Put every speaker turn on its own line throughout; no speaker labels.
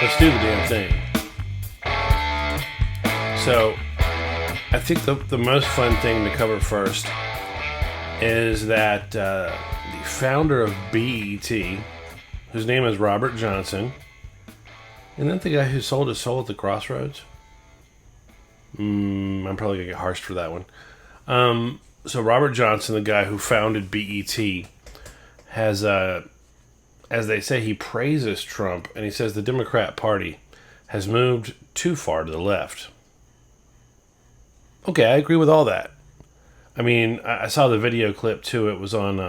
Let's do the damn thing. So, I think the most fun thing to cover first is that the founder of BET, whose name is Robert Johnson, isn't that the guy who sold his soul at the crossroads? I'm probably going to get harshed for that one. So Robert Johnson, the guy who founded BET, has, as they say, he praises Trump, and he says the Democrat Party has moved too far to the left. Okay, I agree with all that. I mean, I saw the video clip, too. It was on,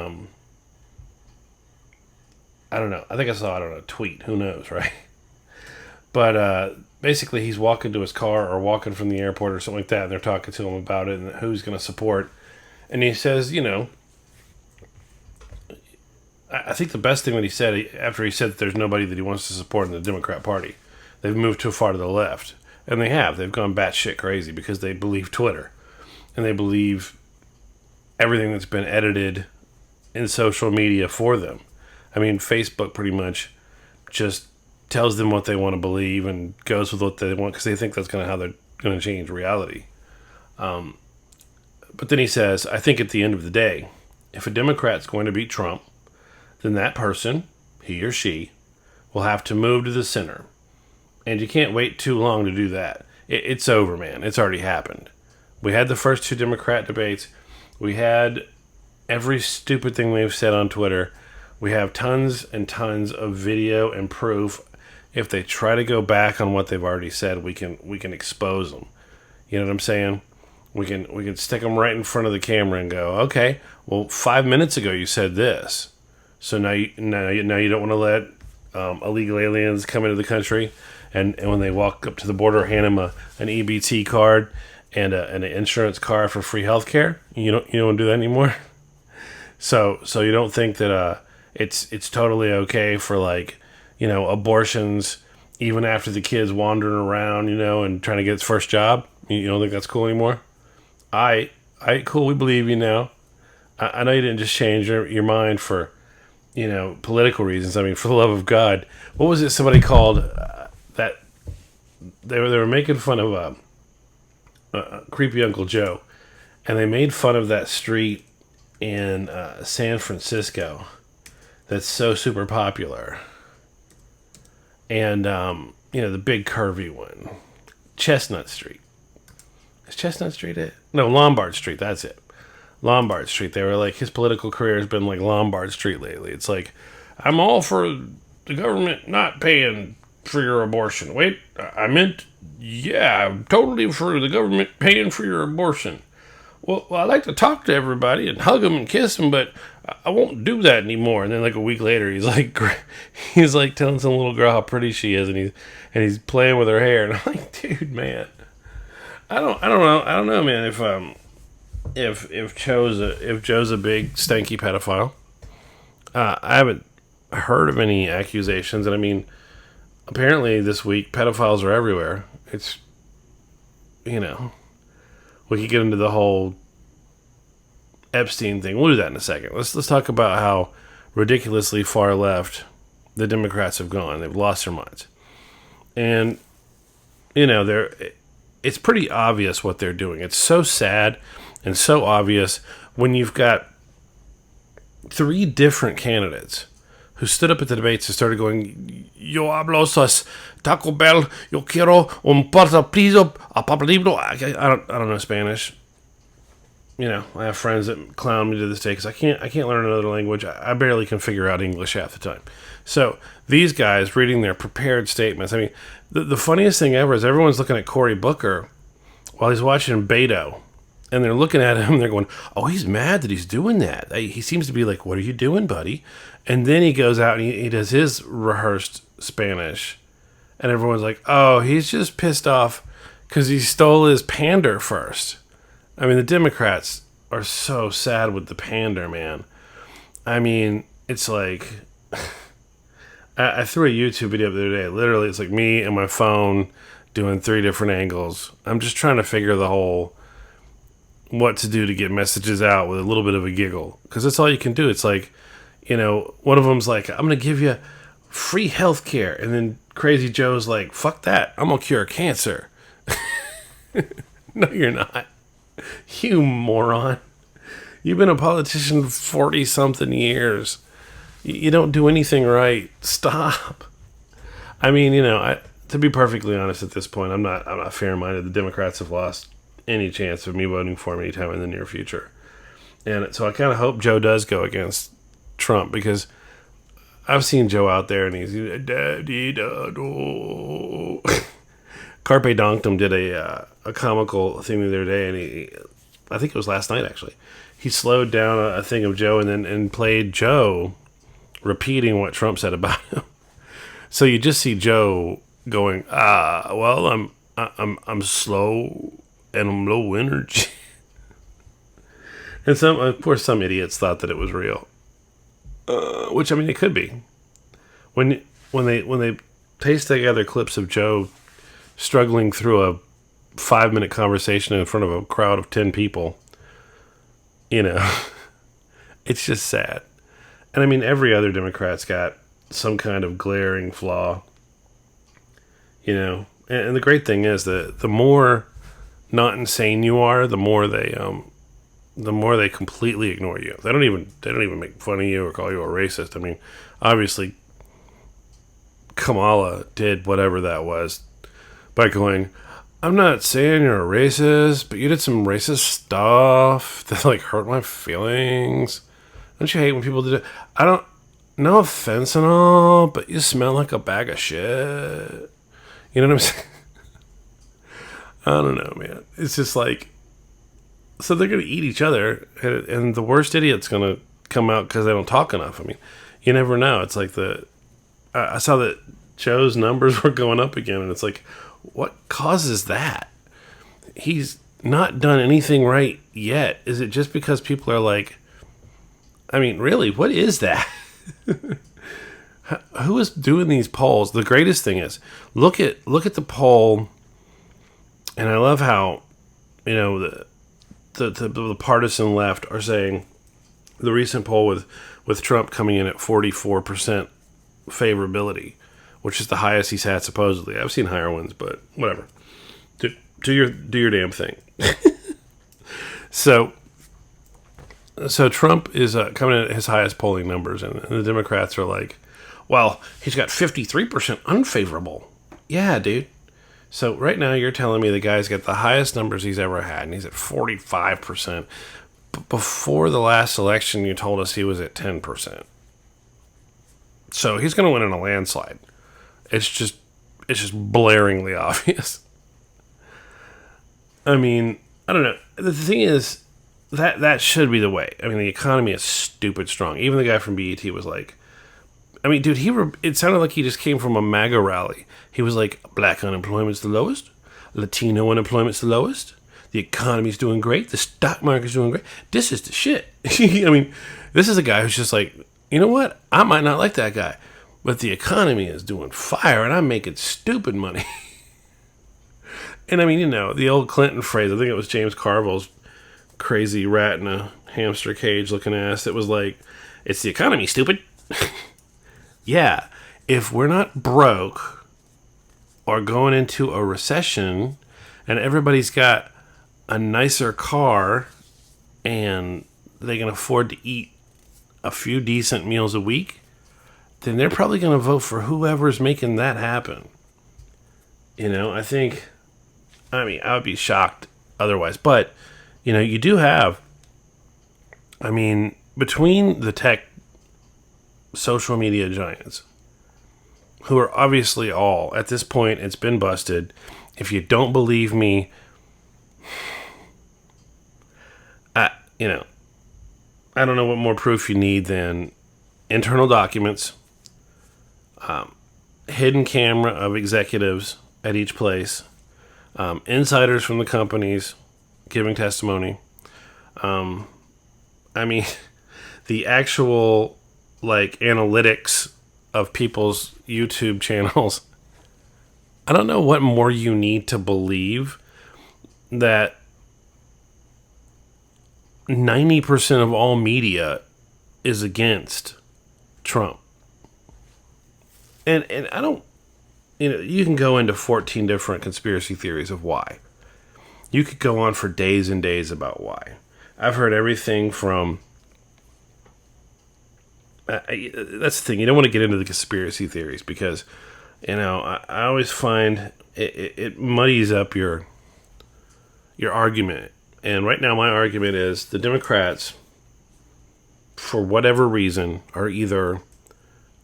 I don't know. I think I saw it on a tweet. Who knows, right? But basically, he's walking to his car or walking from the airport or something like that, and they're talking to him about it and who he's going to support. And he says, you know, I think the best thing that he said, after he said that there's nobody that he wants to support in the Democrat Party, they've moved too far to the left. And they have. They've gone batshit crazy because they believe Twitter. And they believe everything that's been edited in social media for them. I mean, Facebook pretty much just tells them what they want to believe and goes with what they want because they think that's kind of how they're going to change reality. But then he says, I think at the end of the day, if a Democrat's going to beat Trump, then that person, he or she, will have to move to the center. And you can't wait too long to do that. It's over, man. It's already happened. We had the first two Democrat debates. We had every stupid thing they've said on Twitter. We have tons and tons of video and proof. If they try to go back on what they've already said, we can expose them. You know what I'm saying? We can stick them right in front of the camera and go, okay, well, 5 minutes ago you said this. So now you don't want to let illegal aliens come into the country, and when they walk up to the border, hand them an EBT card and an insurance card for free health care. You don't want to do that anymore. So you don't think that it's totally okay for, like, you know, abortions even after the kid's wandering around, you know, and trying to get his first job? You don't think that's cool anymore? All right, cool. We believe you now. I know you didn't just change your mind for, you know, political reasons. I mean, for the love of God, what was it somebody called that they were making fun of creepy Uncle Joe, and they made fun of that street in San Francisco that's so super popular, and you know, the big curvy one, Chestnut Street. Is Chestnut Street it? No, Lombard Street. That's it. Lombard Street. They were like, his political career has been like Lombard Street lately. It's like, I'm all for the government not paying for your abortion. Wait, I meant, yeah, I'm totally for the government paying for your abortion. Well, I like to talk to everybody and hug them and kiss them, but I won't do that anymore. And then like a week later, he's like telling some little girl how pretty she is, and he's playing with her hair. And I'm like, dude, man, I don't know, man. If Joe's a big stanky pedophile, I haven't heard of any accusations. And I mean, apparently this week pedophiles are everywhere. It's, you know, we could get into the whole Epstein thing. We'll do that in a second. Let's talk about how ridiculously far left the Democrats have gone. They've lost their minds, and you know, it's pretty obvious what they're doing. It's so sad and so obvious when you've got three different candidates who stood up at the debates and started going, yo hablo sas Taco Bell, yo quiero un portapizo a papalibro. I don't know Spanish. You know, I have friends that clown me to this day because I can't learn another language. I barely can figure out English half the time. So these guys reading their prepared statements. I mean, the funniest thing ever is everyone's looking at Cory Booker while he's watching Beto. And they're looking at him and they're going, oh, he's mad that he's doing that. He seems to be like, what are you doing, buddy? And then he goes out and he does his rehearsed Spanish. And everyone's like, oh, he's just pissed off because he stole his pander first. I mean, the Democrats are so sad with the pander, man. I mean, it's like, I threw a YouTube video the other day. Literally, it's like me and my phone doing 3 different angles. I'm just trying to figure the whole what to do to get messages out with a little bit of a giggle, because that's all you can do. It's like, you know, one of them's like, I'm going to give you free healthcare, and then Crazy Joe's like, fuck that, I'm gonna cure cancer. No, you're not. You moron. You've been a politician 40 something years. You don't do anything right. Stop. I mean, to be perfectly honest at this point, I'm not fair-minded. The Democrats have lost any chance of me voting for them anytime in the near future. And so I kind of hope Joe does go against Trump, because I've seen Joe out there and he's daddy-da-do. Carpe Donktum did a comical thing the other day, and I think it was last night actually. He slowed down a thing of Joe and played Joe repeating what Trump said about him. So you just see Joe going, well, I'm slow and I'm low energy. And of course, some idiots thought that it was real, which, I mean, it could be. When they paste together clips of Joe struggling through a 5-minute conversation in front of a crowd of 10 people, it's just sad. And I mean, every other Democrat's got some kind of glaring flaw, And the great thing is that the more not insane you are, the more they completely ignore you. They don't even make fun of you or call you a racist. I mean, obviously, Kamala did whatever that was by going, I'm not saying you're a racist, but you did some racist stuff that hurt my feelings. Don't you hate when people do it? No offense and all, but you smell like a bag of shit. You know what I'm saying? I don't know, man. It's just so they're going to eat each other, and the worst idiot's going to come out because they don't talk enough. I mean, you never know. It's like I saw that Joe's numbers were going up again, and it's like, what causes that? He's not done anything right yet. Is it just because people are like, I mean, really, what is that? Who is doing these polls? The greatest thing is, look at the poll, and I love how, the partisan left are saying the recent poll with Trump coming in at 44% favorability, which is the highest he's had supposedly. I've seen higher ones, but whatever. Do your damn thing. So Trump is coming in at his highest polling numbers, and the Democrats are like, well, he's got 53% unfavorable. Yeah, dude. So right now you're telling me the guy's got the highest numbers he's ever had, and he's at 45%. But before the last election, you told us he was at 10%. So he's going to win in a landslide. It's just blaringly obvious. I mean, I don't know. The thing is, that should be the way. I mean, the economy is stupid strong. Even the guy from BET was like, I mean, dude, it sounded like he just came from a MAGA rally. He was like, black unemployment's the lowest. Latino unemployment's the lowest. The economy's doing great. The stock market's doing great. This is the shit. I mean, this is a guy who's just like, you know what? I might not like that guy, but the economy is doing fire, and I'm making stupid money. And I mean, the old Clinton phrase, I think it was James Carville's crazy rat in a hamster cage looking ass. It was like, it's the economy, stupid. Yeah, if we're not broke or going into a recession and everybody's got a nicer car and they can afford to eat a few decent meals a week, then they're probably going to vote for whoever's making that happen. I would be shocked otherwise. But, you do have, between the tech social media giants, who are obviously all, at this point, it's been busted. If you don't believe me, I don't know what more proof you need than internal documents, hidden camera of executives at each place, insiders from the companies giving testimony. The actual analytics of people's YouTube channels. I don't know what more you need to believe that 90% of all media is against Trump. And I don't, you can go into 14 different conspiracy theories of why. You could go on for days and days about why. I've heard everything from. That's the thing. You don't want to get into the conspiracy theories because, I always find it muddies up your argument. And right now, my argument is the Democrats, for whatever reason, are either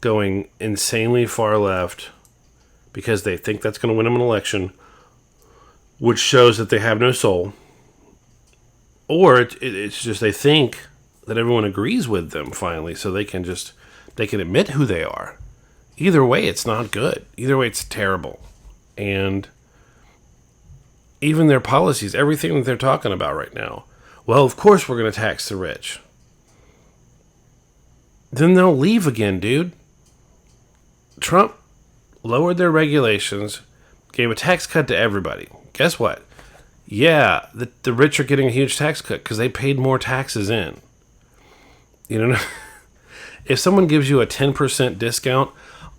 going insanely far left because they think that's going to win them an election, which shows that they have no soul, or it's just they think that everyone agrees with them finally, so they can admit who they are. Either way, it's not good. Either way, it's terrible. And even their policies, everything that they're talking about right now, well, of course we're going to tax the rich. Then they'll leave again, dude. Trump lowered their regulations, gave a tax cut to everybody. Guess what? Yeah, the rich are getting a huge tax cut because they paid more taxes in. If someone gives you a 10% discount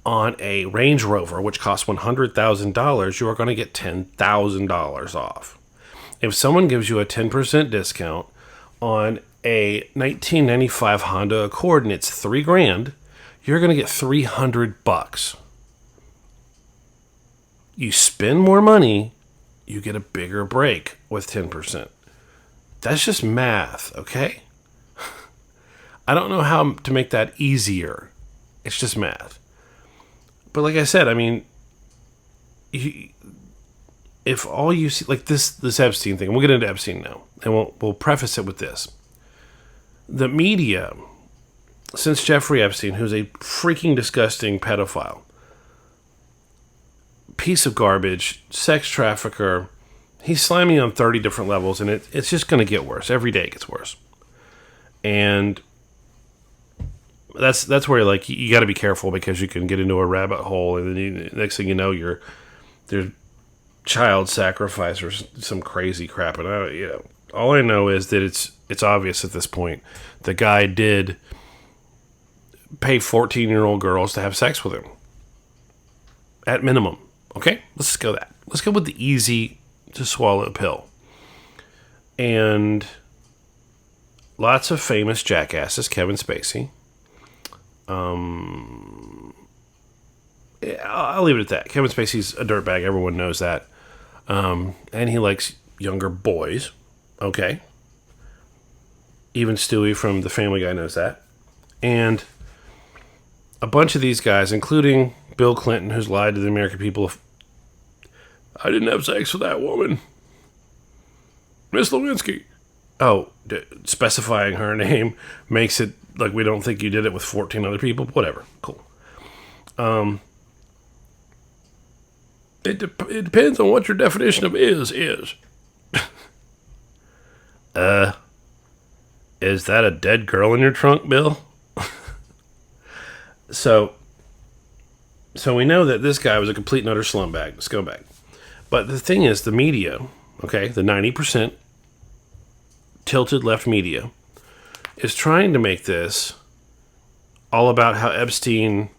on a Range Rover, which costs $100,000, you are going to get $10,000 off. If someone gives you a 10% discount on a 1995 Honda Accord and it's $3,000, you're going to get $300. You spend more money, you get a bigger break with 10%. That's just math, okay? I don't know how to make that easier. It's just math. But like I said, I mean, if all you see, like this Epstein thing, and we'll get into Epstein now, and we'll preface it with this. The media, since Jeffrey Epstein, who's a freaking disgusting pedophile, piece of garbage, sex trafficker, he's slimy on 30 different levels, and it's just going to get worse. Every day it gets worse. And that's where you got to be careful because you can get into a rabbit hole, and then next thing you know, there's child sacrifice or some crazy crap. And all I know is that it's obvious at this point the guy did pay 14-year-old girls to have sex with him at minimum. Okay, let's go that. Let's go with the easy to swallow pill. And lots of famous jackasses, Kevin Spacey. I'll leave it at that. Kevin Spacey's a dirtbag. Everyone knows that. And he likes younger boys. Okay. Even Stewie from The Family Guy knows that. And a bunch of these guys, including Bill Clinton, who's lied to the American people. I didn't have sex with that woman. Miss Lewinsky. Oh, specifying her name makes it like we don't think you did it with 14 other people. Whatever. Cool. It depends on what your definition of is. Is that a dead girl in your trunk, Bill? So we know that this guy was a complete and utter scumbag. But the thing is, the media, okay, the 90% tilted left media, is trying to make this all about how Epstein,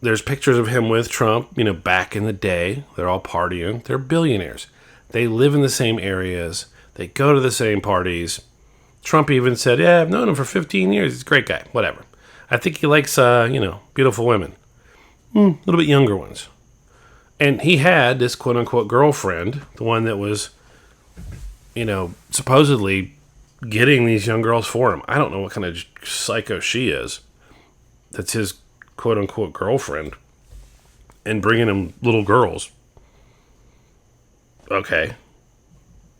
there's pictures of him with Trump, back in the day. They're all partying. They're billionaires. They live in the same areas. They go to the same parties. Trump even said, yeah, I've known him for 15 years. He's a great guy. Whatever. I think he likes, beautiful women. A little bit younger ones. And he had this quote-unquote girlfriend, the one that was, supposedly getting these young girls for him. I don't know what kind of psycho she is. That's his quote-unquote girlfriend. And bringing him little girls. Okay.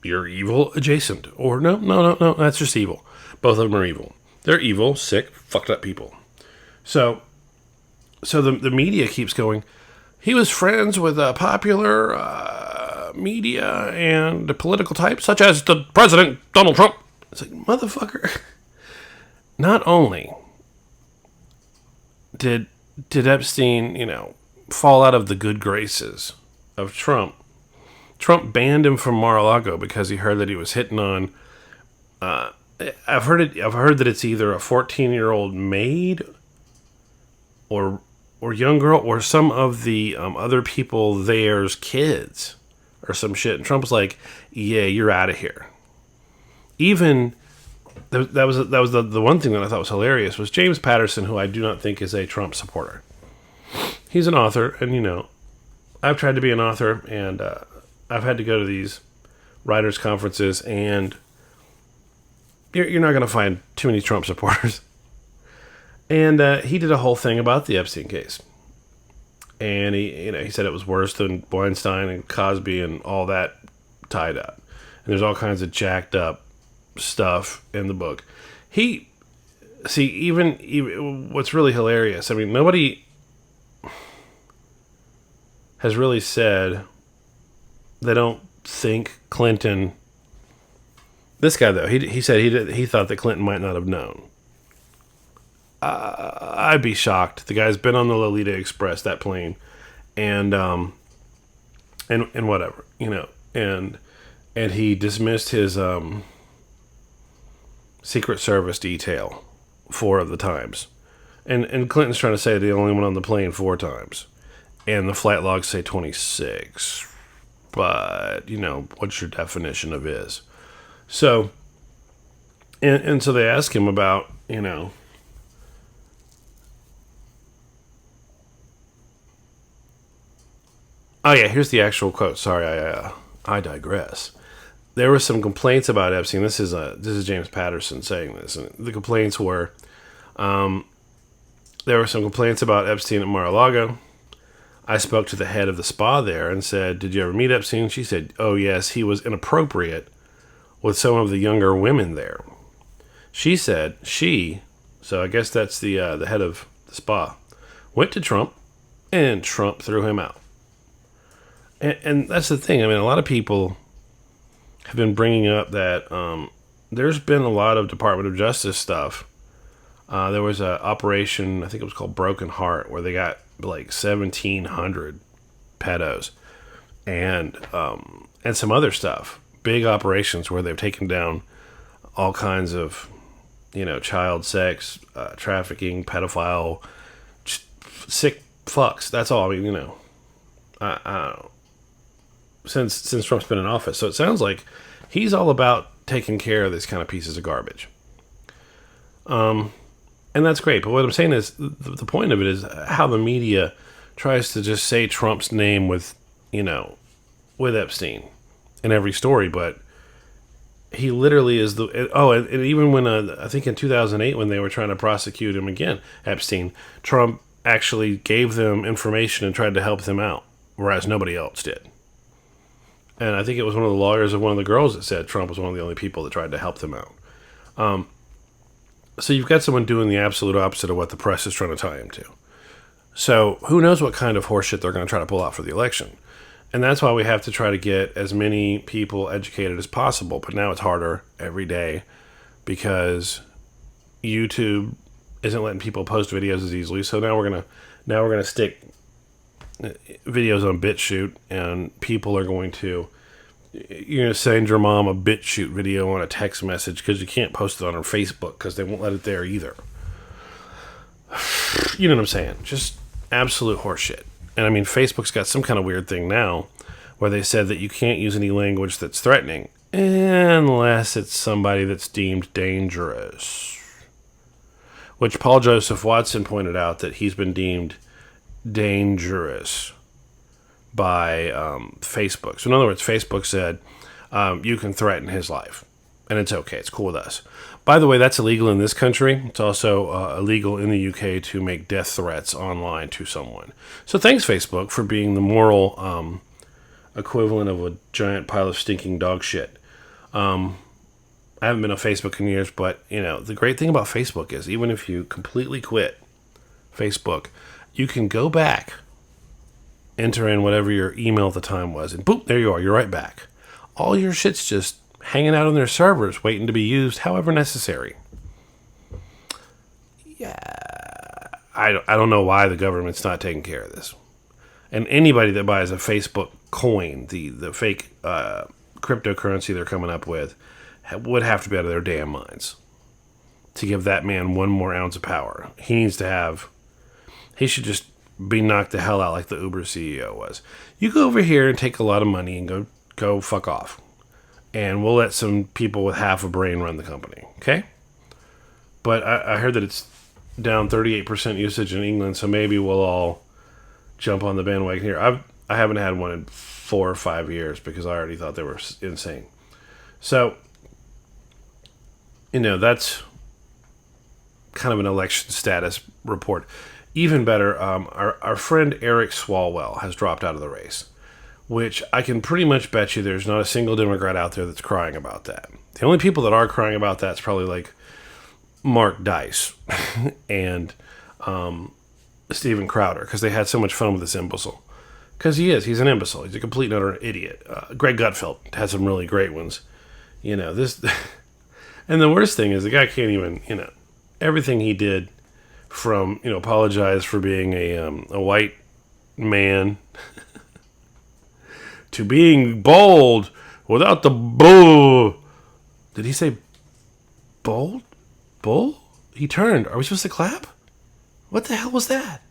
You're evil adjacent. Or no, that's just evil. Both of them are evil. They're evil, sick, fucked up people. So the media keeps going, he was friends with a popular media and political types, such as the President Donald Trump. It's like, motherfucker. Not only did Epstein, fall out of the good graces of Trump, Trump banned him from Mar-a-Lago because he heard that he was hitting on, I've heard that it's either a 14-year-old maid or or young girl or some of the other people there's kids or some shit. And Trump's like, yeah, you're out of here. Even that was the one thing that I thought was hilarious was James Patterson, who I do not think is a Trump supporter. He's an author, and I've tried to be an author, and I've had to go to these writers' conferences, and you're not going to find too many Trump supporters. And he did a whole thing about the Epstein case, and he said it was worse than Weinstein and Cosby and all that tied up. And there's all kinds of jacked up stuff in the book. Even what's really hilarious. I mean, nobody has really said they don't think Clinton. This guy though, he said he thought that Clinton might not have known. I'd be shocked. The guy's been on the Lolita Express, that plane, and whatever, and he dismissed his Secret Service detail 4 of the times, and Clinton's trying to say they only went on the plane 4 times, and the flight logs say 26. But what's your definition of is? So, and so they ask him about Oh yeah, here's the actual quote. Sorry, I digress. There were some complaints about Epstein. This is James Patterson saying this, and the complaints were, there were some complaints about Epstein at Mar-a-Lago. I spoke to the head of the spa there and said, "Did you ever meet Epstein?" She said, "Oh yes, he was inappropriate with some of the younger women there." She said so I guess that's the head of the spa, went to Trump, and Trump threw him out. And that's the thing. I mean, a lot of people have been bringing up that there's been a lot of Department of Justice stuff. There was an operation, I think it was called Broken Heart, where they got like 1,700 pedos and some other stuff. Big operations where they've taken down all kinds of, child sex, trafficking, pedophile, sick fucks. That's all. I mean, I don't know. Since Trump's been in office. So it sounds like he's all about taking care of these kind of pieces of garbage. And that's great. But what I'm saying is the point of it is how the media tries to just say Trump's name with Epstein in every story. But he literally is and even when, I think in 2008 when they were trying to prosecute him again, Epstein, Trump actually gave them information and tried to help them out, whereas nobody else did. And I think it was one of the lawyers of one of the girls that said Trump was one of the only people that tried to help them out. So you've got someone doing the absolute opposite of what the press is trying to tie him to. So who knows what kind of horseshit they're going to try to pull out for the election. And that's why we have to try to get as many people educated as possible. But now it's harder every day because YouTube isn't letting people post videos as easily. So now we're gonna stick videos on BitChute, and people are going to send your mom a BitChute video on a text message because you can't post it on her Facebook because they won't let it there either. You know what I'm saying? Just absolute horseshit. And I mean, Facebook's got some kind of weird thing now where they said that you can't use any language that's threatening unless it's somebody that's deemed dangerous. Which Paul Joseph Watson pointed out that he's been deemed dangerous by Facebook. So in other words, Facebook said you can threaten his life and it's okay, it's cool with us. By the way, that's illegal in this country. It's also illegal in the UK to make death threats online to someone. So thanks, Facebook, for being the moral equivalent of a giant pile of stinking dog shit. I haven't been on Facebook in years, but the great thing about Facebook is even if you completely quit Facebook, you can go back, enter in whatever your email at the time was, and boom, there you are. You're right back. All your shit's just hanging out on their servers, waiting to be used however necessary. Yeah, I don't know why the government's not taking care of this. And anybody that buys a Facebook coin, the fake cryptocurrency they're coming up with, would have to be out of their damn minds to give that man one more ounce of power. He should just be knocked the hell out like the Uber CEO was. You go over here and take a lot of money and go fuck off. And we'll let some people with half a brain run the company, okay? But I heard that it's down 38% usage in England, so maybe we'll all jump on the bandwagon here. I haven't had one in 4 or 5 years because I already thought they were insane. So, that's kind of an election status report. Even better, our friend Eric Swalwell has dropped out of the race, which I can pretty much bet you there's not a single Democrat out there that's crying about that. The only people that are crying about that is probably like Mark Dice and Steven Crowder, because they had so much fun with this imbecile. Because he's an imbecile. He's a complete and utter idiot. Greg Gutfeld had some really great ones. This, and the worst thing is the guy can't even, everything he did from, apologize for being a white man to being bold without the bull. Did he say bold? Bull? He turned. Are we supposed to clap? What the hell was that?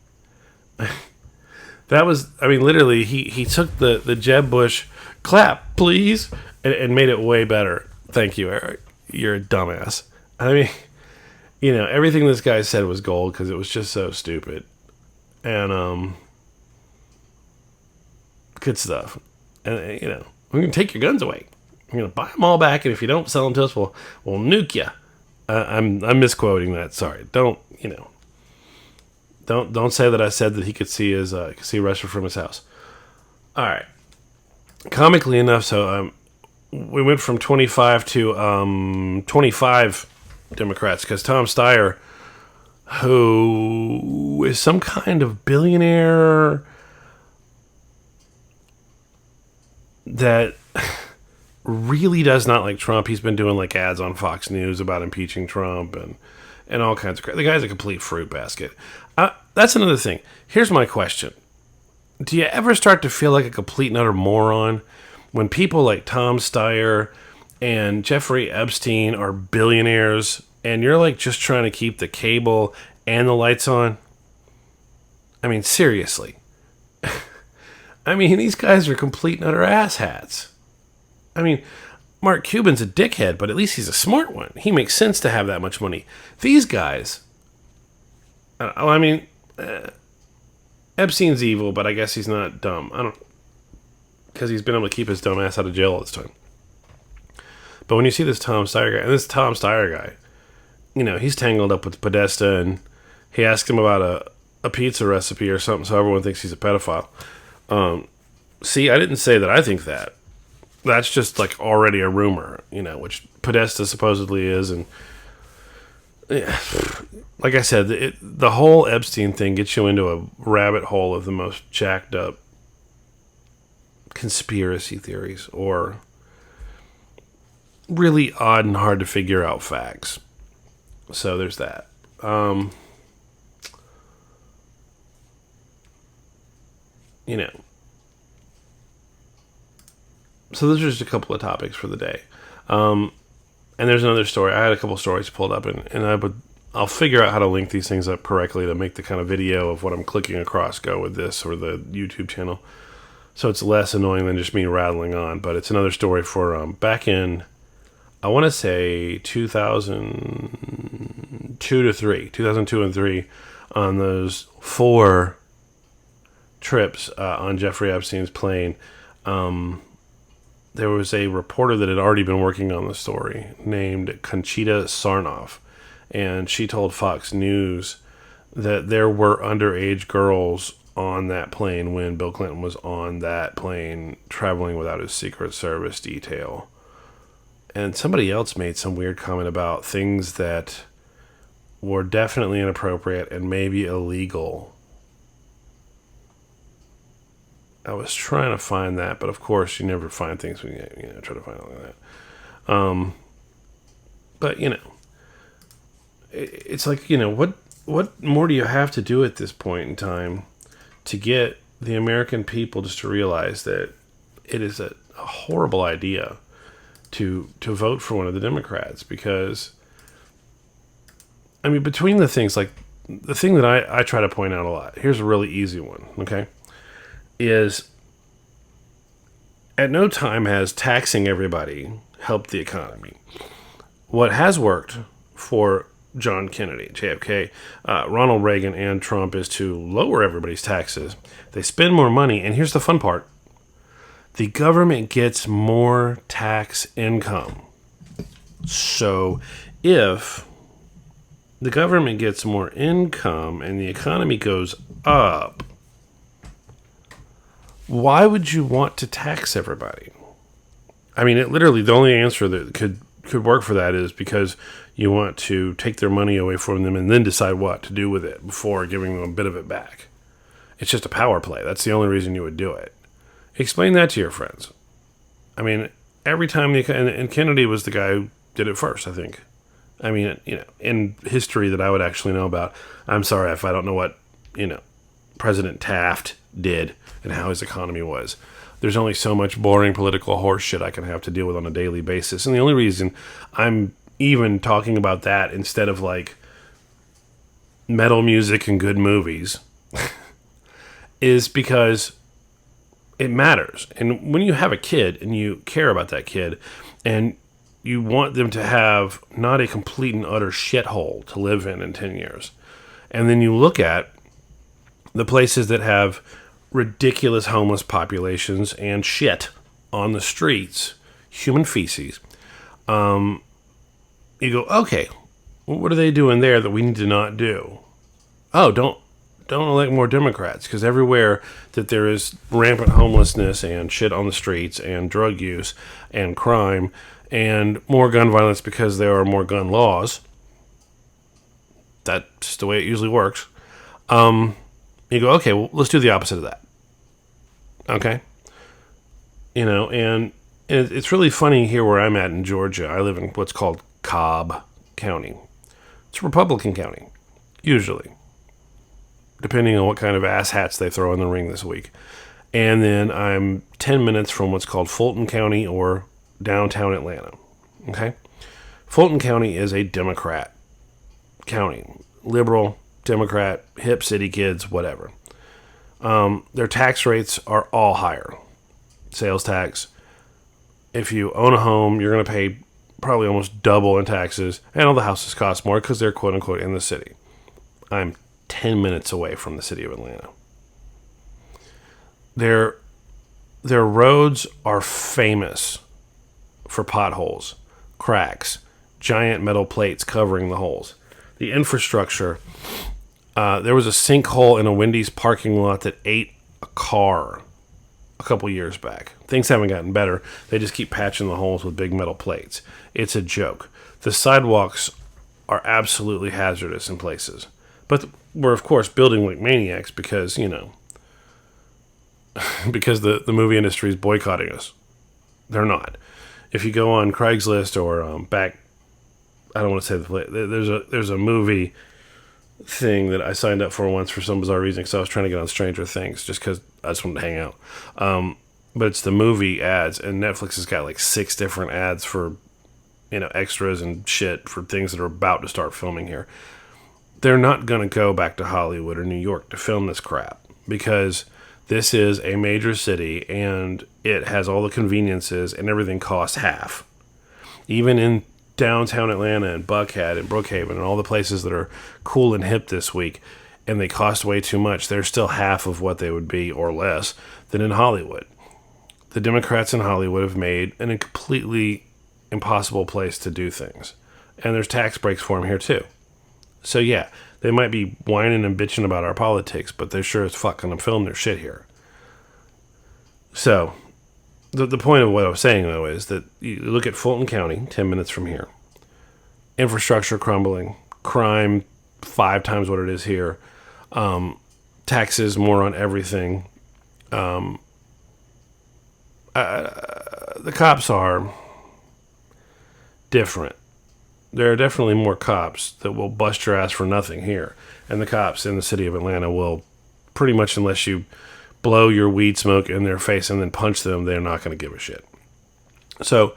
That was, literally, he took the Jeb Bush clap, please, and made it way better. Thank you, Eric. You're a dumbass. Everything this guy said was gold because it was just so stupid. And, good stuff. And, we're going to take your guns away. We're going to buy them all back, and if you don't sell them to us, we'll nuke you. I'm misquoting that. Sorry. Don't say that I said that he could see Russia from his house. All right. Comically enough, so we went from 25 to 25 Democrats because Tom Steyer, who is some kind of billionaire that really does not like Trump. He's been doing like ads on Fox News about impeaching Trump and all kinds of crap. The guy's a complete fruit basket. That's another thing. Here's my question. Do you ever start to feel like a complete and utter moron when people like Tom Steyer and Jeffrey Epstein are billionaires and you're like just trying to keep the cable and the lights on? Seriously. These guys are complete and utter asshats. Mark Cuban's a dickhead, but at least he's a smart one. He makes sense to have that much money. These guys, Epstein's evil, but I guess he's not dumb. Because he's been able to keep his dumb ass out of jail all this time. But when you see this Tom Steyer guy, and this Tom Steyer guy, he's tangled up with Podesta, and he asked him about a pizza recipe or something, so everyone thinks he's a pedophile. See, I didn't say that I think that. That's just like already a rumor, which Podesta supposedly is, and like I said, the whole Epstein thing gets you into a rabbit hole of the most jacked up conspiracy theories or really odd and hard to figure out facts. So there's that. So those are just a couple of topics for the day. And there's another story. I had a couple of stories pulled up, and I'll figure out how to link these things up correctly to make the kind of video of what I'm clicking across go with this or the YouTube channel. So it's less annoying than just me rattling on. But it's another story for back in, I want to say 2002 and 3, on those 4 trips on Jeffrey Epstein's plane. There was a reporter that had already been working on the story named Conchita Sarnoff, and she told Fox News that there were underage girls on that plane when Bill Clinton was on that plane traveling without his Secret Service detail. And somebody else made some weird comment about things that were definitely inappropriate and maybe illegal. I was trying to find that, but of course you never find things when you try to find all of that. But it's like, what more do you have to do at this point in time to get the American people just to realize that it is a horrible idea to vote for one of the Democrats? Because between the things like the thing that I try to point out a lot, here's a really easy one, okay, is at no time has taxing everybody helped the economy. What has worked for John Kennedy, JFK, Ronald Reagan, and Trump is to lower everybody's taxes. They spend more money, and here's the fun part. The government gets more tax income. So if the government gets more income and the economy goes up, why would you want to tax everybody? I mean, it literally, the only answer that could work for that is because you want to take their money away from them and then decide what to do with it before giving them a bit of it back. It's just a power play. That's the only reason you would do it. Explain that to your friends. I mean, every time, and Kennedy was the guy who did it first, I think. I mean, in history that I would actually know about. I'm sorry if I don't know what, President Taft did and how his economy was. There's only so much boring political horse shit I can have to deal with on a daily basis. And the only reason I'm even talking about that instead of like metal music and good movies is because it matters. And when you have a kid and you care about that kid and you want them to have not a complete and utter shithole to live in 10 years, and then you look at the places that have ridiculous homeless populations and shit on the streets, human feces, you go, okay, what are they doing there that we need to not do? Oh, don't elect more Democrats, because everywhere that there is rampant homelessness and shit on the streets and drug use and crime and more gun violence because there are more gun laws, that's just the way it usually works. You go, okay, well, let's do the opposite of that. Okay? And it's really funny here where I'm at in Georgia. I live in what's called Cobb County. It's a Republican county, usually, depending on what kind of asshats they throw in the ring this week. And then I'm 10 minutes from what's called Fulton County or downtown Atlanta. Okay? Fulton County is a Democrat county. Liberal, Democrat, hip city kids, whatever. Their tax rates are all higher. Sales tax. If you own a home, you're going to pay probably almost double in taxes. And all the houses cost more because they're quote unquote in the city. I'm 10 minutes away from the city of Atlanta. Their roads are famous for potholes, cracks, giant metal plates covering the holes. The infrastructure, there was a sinkhole in a Wendy's parking lot that ate a car a couple years back. Things haven't gotten better. They just keep patching the holes with big metal plates. It's a joke. The sidewalks are absolutely hazardous in places. But we're, of course, building like maniacs because, because the movie industry is boycotting us. They're not. If you go on Craigslist or I don't want to say the place. There's a movie thing that I signed up for once for some bizarre reason because I was trying to get on Stranger Things just because I just wanted to hang out. But it's the movie ads, and Netflix has got like 6 different ads for, extras and shit for things that are about to start filming here. They're not going to go back to Hollywood or New York to film this crap because this is a major city and it has all the conveniences and everything costs half. Even in downtown Atlanta and Buckhead and Brookhaven and all the places that are cool and hip this week, and they cost way too much, they're still half of what they would be or less than in Hollywood. The Democrats in Hollywood have made an completely impossible place to do things. And there's tax breaks for them here too. So yeah, they might be whining and bitching about our politics, but they're sure as fuck going to film their shit here. So the point of what I was saying, though, is that you look at Fulton County, 10 minutes from here. Infrastructure crumbling. Crime 5 times what it is here. Taxes more on everything. The cops are different. There are definitely more cops that will bust your ass for nothing here. And the cops in the city of Atlanta will pretty much, unless you blow your weed smoke in their face and then punch them, they're not going to give a shit. So,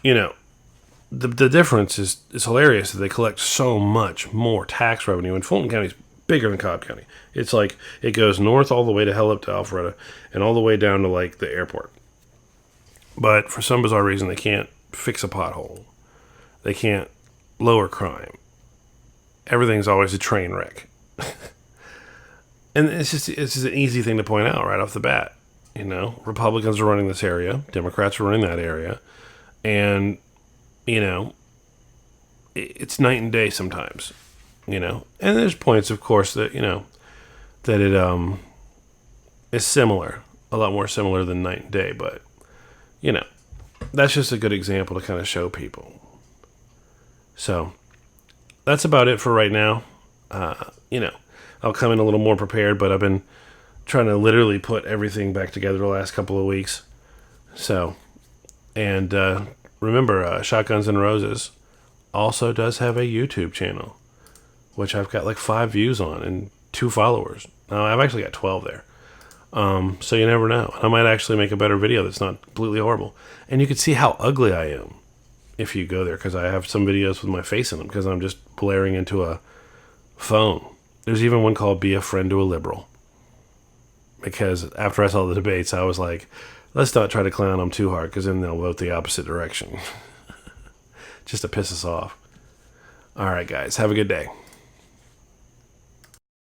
the difference is hilarious that they collect so much more tax revenue. And Fulton County's bigger than Cobb County. It's like it goes north all the way to hell up to Alpharetta and all the way down to like the airport. But for some bizarre reason, they can't fix a pothole. They can't lower crime. Everything's always a train wreck. And it's just an easy thing to point out right off the bat. You know, Republicans are running this area. Democrats are running that area. And, you know, it's night and day sometimes. You know, and there's points, of course, that, you know, that it is similar. A lot more similar than night and day. But, you know, that's just a good example to kind of show people. So, that's about it for right now. You know, I'll come in a little more prepared, but I've been trying to literally put everything back together the last couple of weeks. So, and remember, Shotguns and Roses also does have a YouTube channel, which I've got like 5 views on and 2 followers. I've actually got 12 there. So you never know. I might actually make a better video that's not completely horrible. And you can see how ugly I am if you go there, because I have some videos with my face in them because I'm just blaring into a phone. There's even one called Be a Friend to a Liberal. Because after I saw the debates, I was like, let's not try to clown them too hard, because then they'll vote the opposite direction. Just to piss us off. All right, guys. Have a good day.